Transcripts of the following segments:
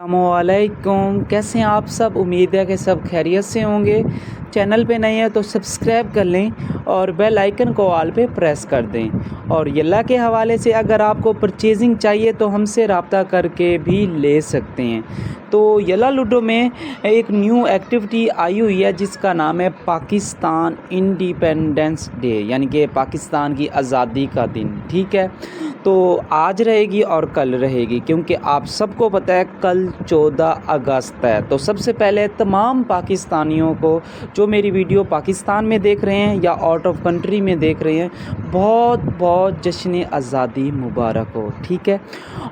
अस्सलामुअलैकुम, कैसे हैं आप सब। उम्मीद है कि सब खैरियत से होंगे। चैनल पे नए हैं तो सब्सक्राइब कर लें और बेल आइकन को ऑल पे प्रेस कर दें। और यल्ला के हवाले से अगर आपको परचेजिंग चाहिए तो हमसे रब्ता करके भी ले सकते हैं। तो यल्ला लूडो में एक न्यू एक्टिविटी आई हुई है जिसका नाम है पाकिस्तान इंडिपेंडेंस डे, यानी कि पाकिस्तान की आज़ादी का दिन। ठीक है, तो आज रहेगी और कल रहेगी, क्योंकि आप सबको पता है कल 14 अगस्त है। तो सबसे पहले तमाम पाकिस्तानियों को जो मेरी वीडियो पाकिस्तान में देख रहे हैं या आउट ऑफ कंट्री में देख रहे हैं, बहुत बहुत जश्न आज़ादी मुबारक हो। ठीक है,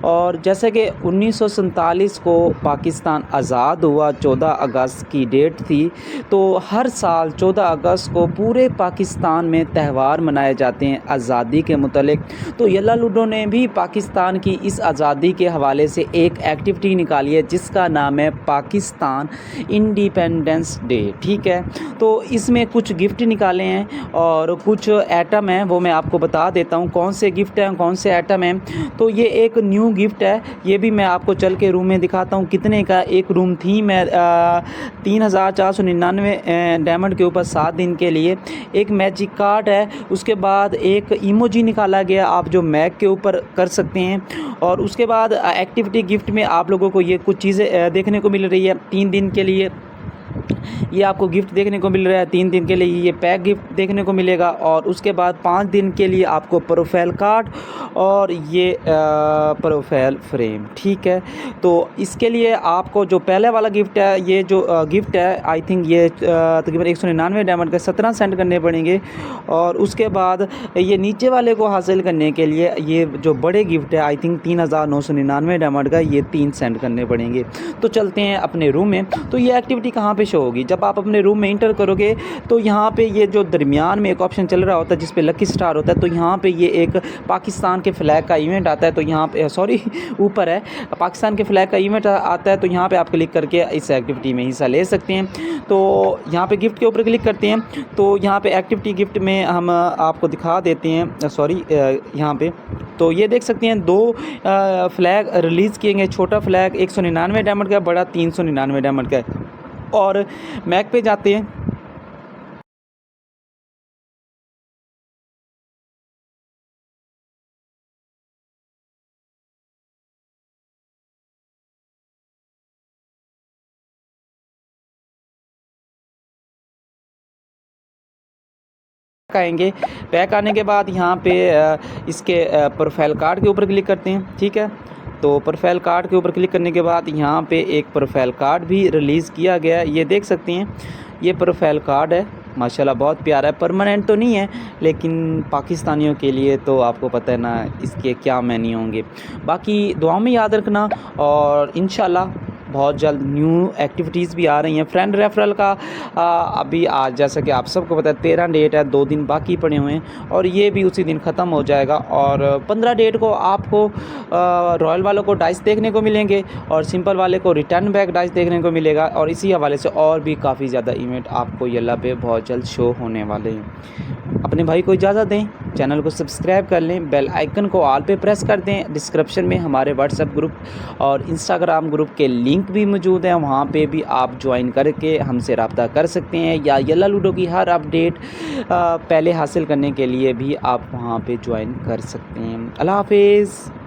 और जैसे कि 1947 को पाकिस्तान आज़ाद हुआ, 14 अगस्त की डेट थी, तो हर साल 14 अगस्त को पूरे पाकिस्तान में त्यौहार मनाए जाते हैं आज़ादी के मुतल्लिक। तो यल्ला लूडो ने भी पाकिस्तान की इस आज़ादी के हवाले से एक एक्टिविटी निकाली है जिसका नाम है पाकिस्तान इंडिपेंडेंस डे। ठीक है, तो इसमें कुछ गिफ्ट निकाले हैं और कुछ आइटम हैं, वो मैं आपको बता देता हूँ कौन से गिफ्ट हैं कौन से आइटम हैं। तो ये एक न्यू गिफ्ट है, ये भी मैं आपको चल के रूम में दिखाता हूँ कितने का एक रूम थीम है। 3499 डायमंड के ऊपर 7 दिन के लिए। एक मैजिक कार्ड है, उसके बाद एक इमोजी निकाला गया आप जो मैक के ऊपर कर सकते हैं। और उसके बाद एक्टिविटी गिफ्ट में आप लोगों को ये कुछ चीज़ें देखने को मिल रही है। 3 दिन के लिए ये आपको गिफ्ट देखने को मिल रहा है, 3 दिन के लिए ये पैक गिफ्ट देखने को मिलेगा। और उसके बाद 5 दिन के लिए आपको प्रोफाइल कार्ड और ये प्रोफाइल फ्रेम। ठीक है, तो इसके लिए आपको जो पहले वाला गिफ्ट है, ये जो गिफ्ट है आई थिंक ये तकरीबन 199 डायमंड के 17 सेंड करने पड़ेंगे। और उसके बाद ये नीचे वाले को हासिल करने के लिए ये जो बड़े गिफ्ट है आई थिंक 3999 डायमंड का, ये 3 सेंड करने पड़ेंगे। तो चलते हैं अपने रूम में। तो ये एक्टिविटी कहाँ पे शो होगी, जब आप अपने रूम में इंटर करोगे तो यहाँ पे ये जो दरमियान में एक ऑप्शन चल रहा होता है जिस पे लकी स्टार होता है, तो यहाँ पे ये एक पाकिस्तान के फ्लैग का इवेंट आता है। तो यहाँ पे सॉरी ऊपर है पाकिस्तान के फ्लैग का इवेंट आता है, तो यहाँ पे आप क्लिक करके इस एक्टिविटी में हिस्सा ले सकते हैं। तो यहाँ पे गिफ्ट के ऊपर क्लिक करते हैं, तो यहाँ पे एक्टिविटी गिफ्ट में हम आपको दिखा देते हैं, सॉरी यहाँ पे तो ये देख सकते हैं 2 फ्लैग रिलीज़ किए गए। छोटा फ्लैग 199 डायमंड का, बड़ा 399 डायमंड का है। और मैक पे जाते हैं, आएंगे। पैक आने के बाद यहाँ पे इसके प्रोफाइल कार्ड के ऊपर क्लिक करते हैं। ठीक है, तो प्रोफाइल कार्ड के ऊपर क्लिक करने के बाद यहाँ पे एक प्रोफाइल कार्ड भी रिलीज़ किया गया है, ये देख सकते हैं। ये प्रोफाइल कार्ड है, माशाल्लाह बहुत प्यारा है। परमानेंट तो नहीं है, लेकिन पाकिस्तानियों के लिए तो आपको पता है ना इसके क्या मैनी होंगे। बाकी दुआओं में याद रखना, और इंशाल्लाह बहुत जल्द न्यू एक्टिविटीज़ भी आ रही हैं। फ्रेंड रेफरल का अभी आज जैसा कि आप सबको पता है 13 डेट है, 2 दिन बाकी पड़े हुए हैं और ये भी उसी दिन ख़त्म हो जाएगा। और 15 डेट को आपको रॉयल वालों को डाइस देखने को मिलेंगे और सिंपल वाले को रिटर्न बैक डाइस देखने को मिलेगा। और इसी हवाले से और भी काफ़ी ज़्यादा इवेंट आपको यल्ला पे बहुत जल्द शो होने वाले हैं। अपने भाई को इजाज़त दें, चैनल को सब्सक्राइब कर लें, बेल आइकन को ऑल पे प्रेस कर दें। डिस्क्रिप्शन में हमारे व्हाट्सएप ग्रुप और इंस्टाग्राम ग्रुप के लिंक भी मौजूद हैं, वहाँ पे भी आप ज्वाइन करके हमसे रब्ता कर सकते हैं। या यल्ला लूडो की हर अपडेट पहले हासिल करने के लिए भी आप वहाँ पे ज्वाइन कर सकते हैं। अल्लाह हाफिज़।